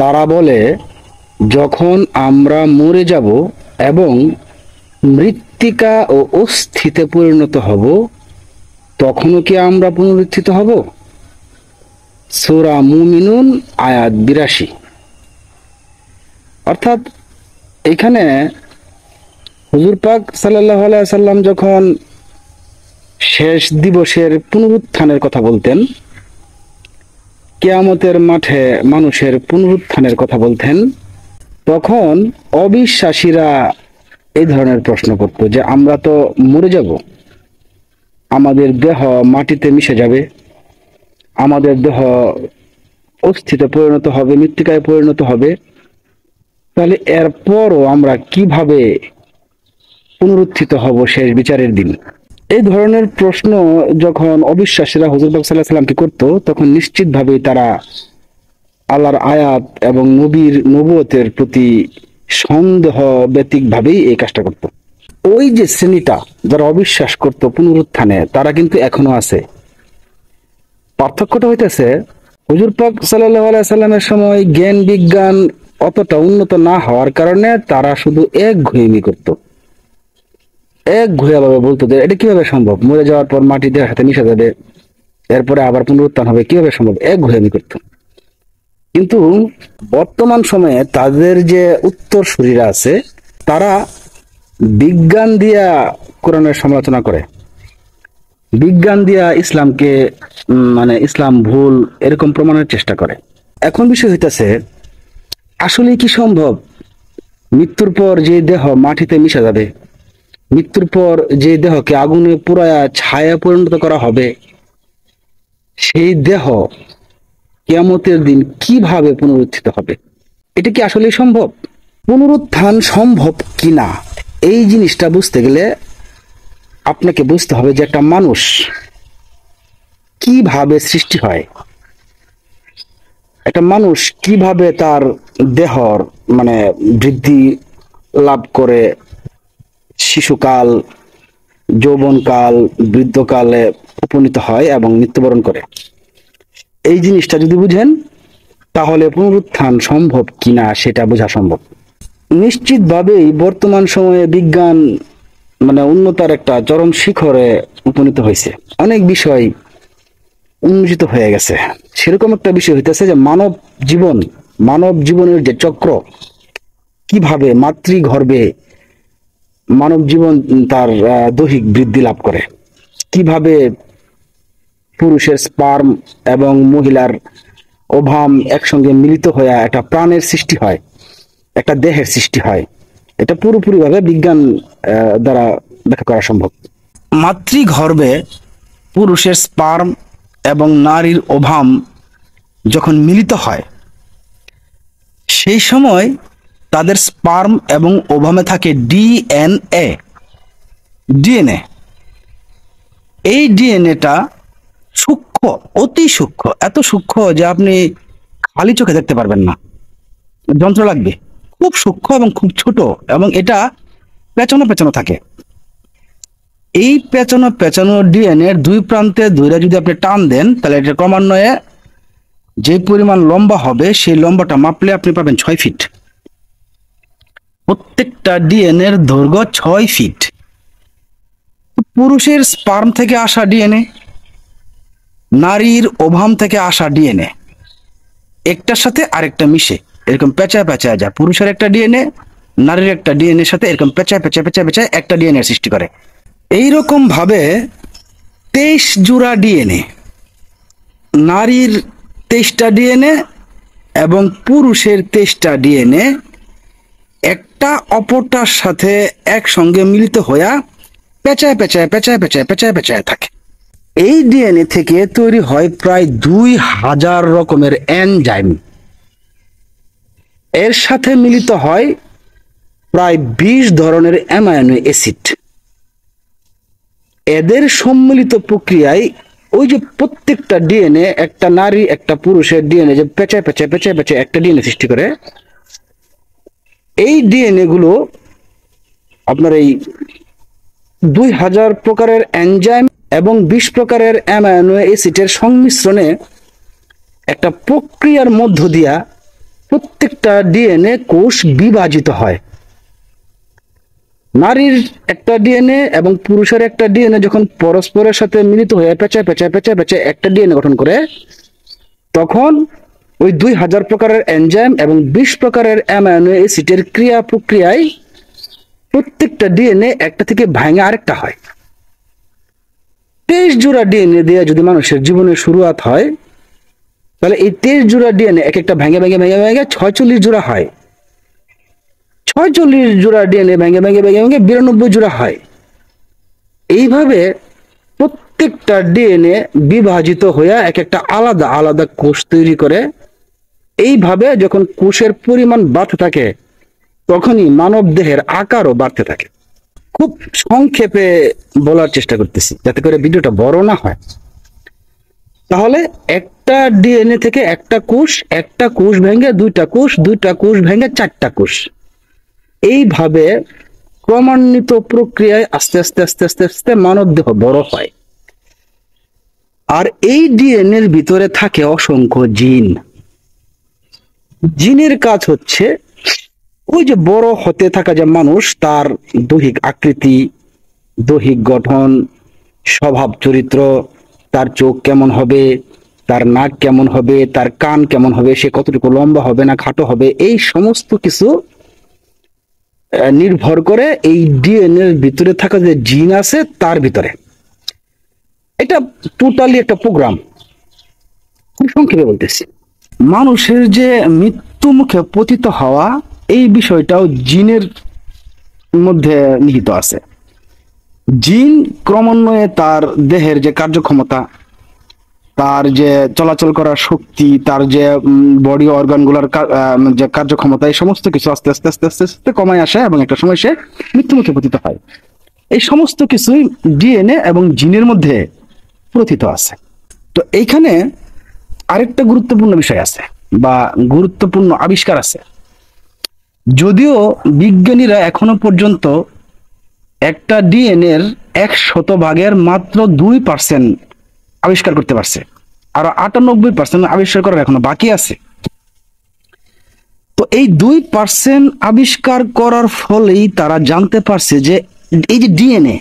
তারা বলে যখন আমরা মরে যাব এবং মৃত্তিকা ও অস্থিতে পরিণত হব তখনও কি আমরা পুনরুত্থিত হব? সূরা মুমিনুন আয়াত ৮২। অর্থাৎ এখানে হুজুর পাক সাল্লাল্লাহু আলাইহি সাল্লাম যখন শেষ দিবসের পুনরুত্থানের কথা বলতেন, কিয়ামতের মাঠে মানুষের পুনরুত্থানের কথা বলতেন, তখন অবিশ্বাসীরা এই ধরনের প্রশ্ন করত যে আমরা তো মরে যাব, আমাদের দেহ মাটিতে মিশে যাবে, আমাদের দেহ অস্থিতে পরিণত হবে, মৃত্তিকায় পরিণত হবে, তাহলে এরপরও আমরা কিভাবে পুনরুত্থিত হব শেষ বিচারের দিন? এই ধরনের প্রশ্ন যখন অবিশ্বাসীরা হুজুর পাক সাল্লাল্লাহু আলাইহি সাল্লামকে করত, তখন নিশ্চিতভাবেই তারা আল্লাহর আয়াত এবং নবীর নবুয়তের প্রতি সন্দেহ ব্যতিকভাবেই এই কাজটা করত। ওই যে শ্রেণীটা যারা অবিশ্বাস করত পুনরুত্থানে, তারা কিন্তু এখনো আছে। পার্থক্যটা হইতেছে হুজুর পাক সাল্লাল্লাহু আলাইহি সাল্লামের সময় জ্ঞান বিজ্ঞান অতটা উন্নত না হওয়ার কারণে তারা শুধু এক ঘুয়েমি করত, এক ঘুয়াভাবে বলতো যে এটা কিভাবে সম্ভব, মরে যাওয়ার পর মাটি দেহের সাথে মিশে যাবে, এরপরে আবার পুনরুত্থান হবে, কিভাবে সম্ভব, এক ঘুয়ামি করত। কিন্তু বর্তমান সময়ে তাদের যে উত্তরসূরিরা আছে, তারা বিজ্ঞান দিয়া কোরআনের সমালোচনা করে, বিজ্ঞান দিয়া ইসলামকে মানে ইসলাম ভুল এরকম প্রমাণের চেষ্টা করে। এখন বিষয় হইতেছে আসলে কি সম্ভব মৃত্যুর পর যে দেহ মাটিতে মিশে যাবে, মৃত্যুর পর যে দেহকে আগুনে পুরায়া ছায়া পরিণত করা হবে, সেই দেহ কিয়ামতের দিন কিভাবে পুনরুত্থিত হবে? এটা কি আসলে সম্ভব? পুনরুত্থান সম্ভব কিনা এই জিনিসটা বুঝতে গেলে আপনাকে বুঝতে হবে যে একটা মানুষ কিভাবে সৃষ্টি হয়, একটা মানুষ কিভাবে তার দেহর মানে বৃদ্ধি লাভ করে শিশুকাল, যৌবনকাল, বৃদ্ধকালে উপনীত হয় এবং মৃত্যুবরণ করে। এই জিনিসটা যদি বুঝেন তাহলে পুনরুত্থান সম্ভব কিনা সেটা বোঝা সম্ভব। নিশ্চিতভাবেই বর্তমান সময়ে বিজ্ঞান মানে উন্নতার একটা চরম শিখরে উপনীত হয়েছে, অনেক বিষয় উন্মোচিত হয়ে গেছে। সেরকম একটা বিষয় হইতেছে যে মানব জীবনের যে চক্র, কিভাবে মাতৃগর্ভে মানব জীবন তার দৈহিক বৃদ্ধি লাভ করে, কিভাবে পুরুষের স্পার্ম এবং মহিলার ওভাম একসঙ্গে মিলিত হয়ে একটা প্রাণের সৃষ্টি হয়, একটা দেহের সৃষ্টি হয়, এটা পুরোপুরিভাবে বিজ্ঞান দ্বারা ব্যাখ্যা করা সম্ভব। মাতৃগর্ভে পুরুষের স্পার্ম এবং নারীর ওভাম যখন মিলিত হয়, সেই সময় তাদের স্পার্ম এবং ওভামে থাকে ডিএনএ। এই ডিএনএটা সূক্ষ্ম, অতি সূক্ষ্ম, এত সূক্ষ্ম যে আপনি খালি চোখে দেখতে পারবেন না, যন্ত্র লাগবে। খুব সূক্ষ্ম এবং খুব ছোট, এবং এটা পেঁচানো পেঁচানো থাকে। এই পেঁচানো ডিএনএর দুই প্রান্তে ধরে যদি আপনি টান দেন, তাহলে এটা ক্রমান্বয়ে যে পরিমাণ লম্বা হবে, সেই লম্বাটা মাপলে আপনি পাবেন 6 ফিট। প্রত্যেকটা ডিএনএর দৈর্ঘ্য 6 ফিট। পুরুষের স্পার্ম থেকে আসা ডিএনএ, নারীর ওভাম থেকে আসা ডিএনএ একটার সাথে আরেকটা মিশে এরকম পেঁচায় পেঁচায় যায়। পুরুষের একটা ডিএনএ নারীর একটা ডিএনএর সাথে এরকম পেঁচায় পেঁচায় পেঁচায় পেঁচায় একটা ডিএনএ সৃষ্টি করে। এইরকম ভাবে 23 জোড়া ডিএনএ, নারীর 23টা ডিএনএ এবং পুরুষের 23টা ডিএনএ একটা অপরটার সাথে একসঙ্গে মিলিত হয়ে পেঁচায় পেঁচায় পেঁচায় পেঁচায় পেঁচায় পেঁচায় থাকে। এই ডিএনএ থেকে তৈরি হয় প্রায় 2000 রকমের এনজাইম। এর সাথে মিলিত হয় প্রায় 20 ধরনের অ্যামাইনো অ্যাসিড। এদের সম্মিলিত প্রক্রিয়ায় ওই যে প্রত্যেকটা ডিএনএ, একটা নারী একটা পুরুষের ডিএনএ যে পেঁচায় পেঁচায় পেঁচায় পেঁচায় একটা ডিএনএ সৃষ্টি করে, এই ডিএনএ গুলো আপনার এই 2000 প্রকারের এনজাইম এবং 20 প্রকারের অ্যামাইনো অ্যাসিডের সংমিশ্রণে একটা প্রক্রিয়ার মধ্য দিয়া প্রত্যেকটা ডিএনএ কোষ বিভাজিত হয়। নারীর একটা ডিএনএ এবং পুরুষের একটা ডিএনএ যখন পরস্পরের সাথে মিলিত হয়ে পেঁচায় পেঁচায় পেঁচায় পেঁচায় একটা ডিএনএ গঠন করে, তখন ওই 2000 প্রকারের এনজাইম এবং 20 প্রকারের অ্যামাইনো অ্যাসিডের ক্রিয়া প্রক্রিয়ায় প্রত্যেকটা ডিএনএ একটা থেকে ভাঙে আরেকটা হয়। 23 জোড়া ডিএনএ দিয়ে যদি মানুষের জীবনের শুরুয়াত হয়, তাহলে এই 23 জোড়া ডিএনএ এক একটা ভেঙে ভেঙে ভেঙে ভেঙে 46 জোড়া হয়। 46 জোড়া ডিএনএ ভেঙে ভেঙে ভেঙে ভেঙে 92 জোড়া হয়। এইভাবে প্রত্যেকটা ডিএনএ বিভাজিত হয়ে এক একটা আলাদা আলাদা কোষ তৈরি করে। এইভাবে যখন কোষের পরিমাণ বাড়তে থাকে, তখনই মানব দেহের আকারও বাড়তে থাকে। খুব সংক্ষেপে বলার চেষ্টা করতেছি যাতে করে ভিডিওটা বড় না হয়। তাহলে একটা ডিএনএ থেকে একটা কোষ ভেঙে দুইটা কোষ ভেঙে চারটা কোষ, এইভাবে ক্রমান্বিত প্রক্রিয়ায় আস্তে আস্তে আস্তে আস্তে আস্তে মানব দেহ বড় হয়। আর এই ডিএনএ এর ভিতরে থাকে অসংখ্য জিন। জিনের কাজ হচ্ছে ওই যে বড় হতে থাকা যে মানুষ, তার দৈহিক আকৃতি, দৈহিক গঠন, স্বভাব চরিত্র, তার চোখ কেমন হবে, তার নাক কেমন হবে, তার কান কেমন হবে, সে কতটুকু লম্বা হবে না খাটো হবে, এই সমস্ত কিছু নির্ভর করে এই ডিএনএ এর ভিতরে থাকা যে জিন আছে তার ভিতরে। এটা টোটালি একটা প্রোগ্রাম। খুব সংক্ষেপে বলতেছি, মানুষের যে মৃত্যু মুখে পতিত হওয়া, এই বিষয়টাও জিনের মধ্যে নিহিত আছে। জিন ক্রমান্বয়ে তার দেহের যে কার্যক্ষমতা, তার যে চলাচল করার শক্তি, তার যে বডি অর্গানগুলোর যে কার্যক্ষমতা, এই সমস্ত কিছু আস্তে আস্তে আস্তে আস্তে আস্তে কমায় আসে এবং একটা সময় সে মৃত্যুমুখে পতিত হয়। এই সমস্ত কিছুই ডিএনএ এবং জিনের মধ্যে প্রথিত আছে। তো এইখানে আরেকটা গুরুত্বপূর্ণ বিষয় আছে বা গুরুত্বপূর্ণ আবিষ্কার আছে। যদিও বিজ্ঞানীরা এখনো পর্যন্ত একটা ডিএনএর 100 ভাগের মাত্র 2% আবিষ্কার করতে পারছে, আর 98% আবিষ্কার করার এখনো বাকি আছে। তো এই 2% আবিষ্কার করার ফলেই তারা জানতে পারছে যে এই যে ডিএনএ,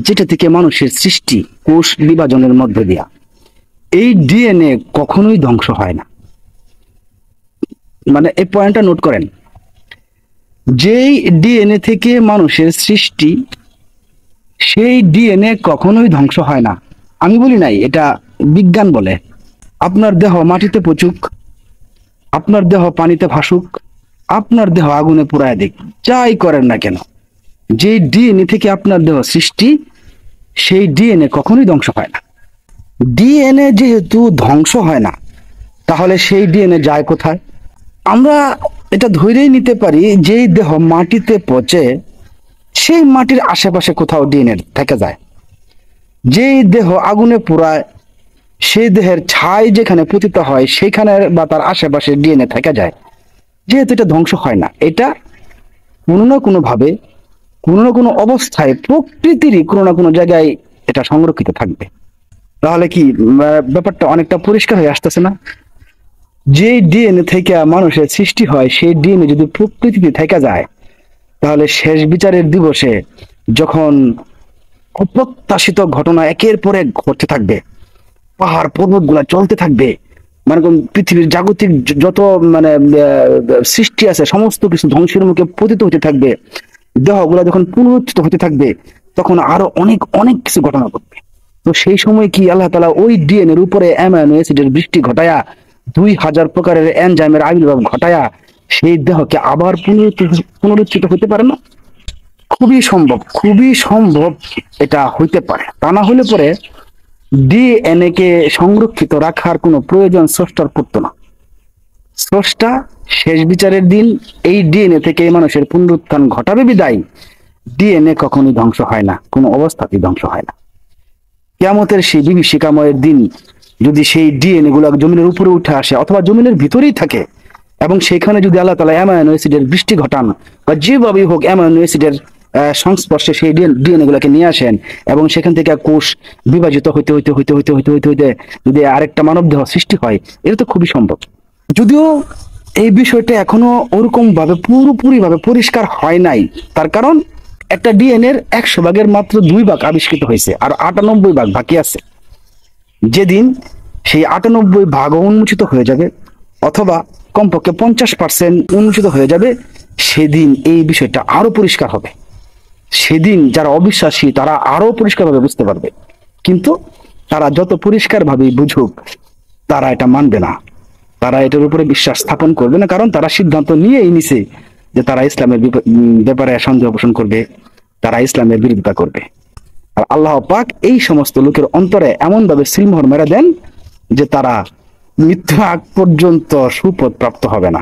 যেটা থেকে মানুষের সৃষ্টি কোষ বিভাজনের মধ্যে দিয়া, এই ডিএনএ কখনোই ধ্বংস হয় না। মানে এই পয়েন্টটা নোট করেন, যেই ডিএনএ থেকে মানুষের সৃষ্টি, সেই ডিএনএ কখনোই ধ্বংস হয় না। আমি বলি নাই, এটা বিজ্ঞান বলে। আপনার দেহ মাটিতে পচুক, আপনার দেহ পানিতে ভাসুক, আপনার দেহ আগুনে পুড়ায় দিক, যাই করেন না কেন, যে ডিএনএ থেকে আপনার দেহ সৃষ্টি, সেই ডিএনএ কখনোই ধ্বংস হয় না। ডিএনএ যেহেতু ধ্বংস হয় না, তাহলে সেই ডিএনএ যায় কোথায়? আমরা এটা ধরেই নিতে পারি, যেই দেহ মাটিতে পচে, সেই মাটির আশেপাশে কোথাও ডিএনএ থেকে যায়। যেই দেহ আগুনে পোড়ায়, সেই দেহের ছাই যেখানে পতিত হয়, সেখানে বা তার আশেপাশে ডিএনএ থেকে যায়। যেহেতু এটা ধ্বংস হয় না, এটা কোনো না কোনো ভাবে, কোনো না কোনো অবস্থায় প্রকৃতিরই কোনো না কোনো জায়গায় এটা সংরক্ষিত থাকবে। তাহলে কি ব্যাপারটা অনেকটা পরিষ্কার হয়ে আসতেছে না? যে ডিএনএ থেকে মানুষের সৃষ্টি হয়, সেই ডিএনএ যদি প্রকৃতিতে থেকে যায়, তাহলে শেষ বিচারের দিবসে যখন অপ্রত্যাশিত ঘটনা একের পর এক ঘটতে থাকবে, পাহাড় পর্বত গুলা চলতে থাকবে, মানে পৃথিবীর জাগতিক যত মানে সৃষ্টি আছে সমস্ত কিছু ধ্বংসের মুখে পতিত হতে থাকবে, দেহগুলা যখন পুনরুত্থিত হতে থাকবে, তখন আরো অনেক অনেক কিছু ঘটনা ঘটবে। তো সেই সময় কি আল্লাহ তাআলা ওই ডিএনএ এর উপরে অ্যামাইনো অ্যাসিডের বৃষ্টি ঘটায়া, 2000 প্রকারের এনজাইমের আবির্ভাব ঘটায়া সেই দেহকে আবার পুনরুত্থিত হতে পারে না? খুবই সম্ভব, খুবই সম্ভব এটা হইতে পারে। তা না হলে পরে ডিএনএ কে সংরক্ষিত রাখার কোনো প্রয়োজন স্রষ্টার পড়তো না। স্রষ্টা শেষ বিচারের দিন এই ডিএনএ থেকে মানুষের পুনরুত্থান ঘটাবে বিদায় ডিএনএ কখনোই ধ্বংস হয় না, কোনো অবস্থাতেই ধ্বংস হয় না। কিয়ামতের সেই বিভীষিকাময়ের দিন যদি সেই ডিএনএ গুলো জমিনের উপরে উঠে আসে অথবা জমিনের ভিতরেই থাকে, এবং সেখানে যদি আল্লাহ তাআলা অ্যামাইনো অ্যাসিডের বৃষ্টি ঘটান বা যেভাবেই হোক অ্যামাইনো অ্যাসিডের সংস্পর্শে সেই ডিএনএ গুলাকে নিয়ে আসেন, এবং সেখান থেকে কোষ বিভাজিত হইতে হইতে হইতে হইতে হইতে হইতে হইতে যদি আরেকটা মানব দেহ সৃষ্টি হয়, এটা তো খুবই সম্ভব। যদিও এই বিষয়টা এখনো ওরকম ভাবে পুরোপুরি ভাবে পরিষ্কার হয় নাই। তার কারণ একটা ডিএনএ এর 100 ভাগের মাত্র 2 ভাগ আবিষ্কৃত হয়েছে, আর 98 ভাগ বাকি আছে। যেদিন সেই 98 ভাগও উন্মোচিত হয়ে যাবে, অথবা কমপক্ষে 50% উন্মোচিত হয়ে যাবে, সেদিন এই বিষয়টা আরো পরিষ্কার হবে। সেদিন যারা অবিশ্বাসী তারা আরো পরিষ্কারভাবে বুঝতে পারবে। কিন্তু তারা যত পরিষ্কারভাবে বুঝুক, তারা এটা মানবে না, তারা এটার উপরে বিশ্বাস স্থাপন করবে না, কারণ তারা সিদ্ধান্ত নিয়েই নিছে যে তারা ইসলামের ব্যাপারে সন্দেহ পোষণ করবে, তারা ইসলামের বিরোধিতা করবে। আর আল্লাহ পাক এই সমস্ত লোকের অন্তরে এমন ভাবে সিলমোহর মেরে দেন যে তারা মৃত্যু আগ পর্যন্ত সুপথ প্রাপ্ত হবে না।